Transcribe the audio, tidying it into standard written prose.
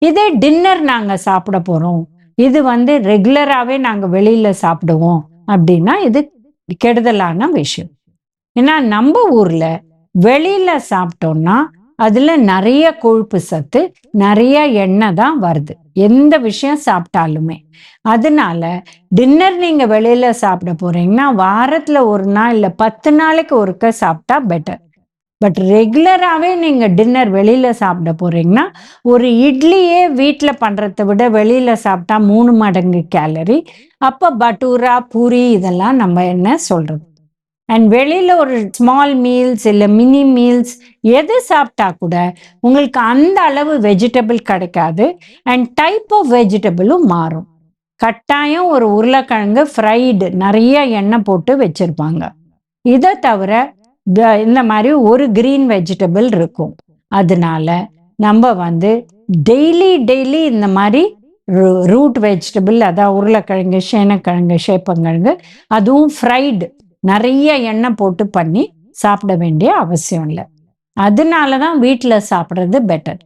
இதே டின்னர் நாங்க சாப்பிட போறோம். இது வந்து ரெகுலராவே நாங்க வெளியில சாப்பிடுவோம் அப்படின்னா, இது கெடுதலான விஷயம். ஏன்னா நம்ப ஊர்ல வெளியில சாப்பிட்டோம்னா, அதுல நெறைய கொழுப்பு சத்து, நெறைய எண்ணெய் தான் வருது. எந்த விஷயம் சாப்பிட்டாலுமே. அதனால டின்னர் நீங்க வெளியில சாப்பிட போறீங்கன்னா, வாரத்துல 1 நாள் இல்ல 10 நாளைக்கு ஒருக்க சாப்பிட்டா பெட்டர். பட் ரெகுலராவே நீங்க டின்னர் வெளியில சாப்பிட போறீங்கன்னா, ஒரு இட்லியே வீட்ல பண்றத விட வெளியில சாப்பிட்டா 3 மடங்கு கேலரி. அப்ப பட்டூரா, பூரி இதெல்லாம் நம்ம என்ன சொல்றது? அண்ட் வெளியில ஒரு ஸ்மால் மீல்ஸ் இல்ல மினி மீல்ஸ் எது சாப்பிட்டா கூட உங்களுக்கு அந்த அளவு வெஜிடபிள் கிடைக்காது. அண்ட் டைப் ஆஃப் வெஜிடபிளும் மாறும். கட்டாயம் ஒரு உருளைக்கிழங்கு ஃப்ரைடு நெறைய எண்ணெய் போட்டு வச்சிருப்பாங்க. இத தவிர இந்த மாரி ஒரு கிரீன் வெஜிடபிள் இருக்கும். அதனால நம்ப வந்து டெய்லி இந்த மாரி ரூட் வெஜிடபிள் அதான் உருளைக்கிழங்கு, சேனக்கிழங்கு, சேப்பங்கிழங்கு அதுவும் ஃப்ரைடு நெறைய எண்ணெய் போட்டு பண்ணி சாப்பிட வேண்டிய அவசியம் இல்ல. அதனால தான் வீட்ல சாப்பிடுறது பெட்டர்.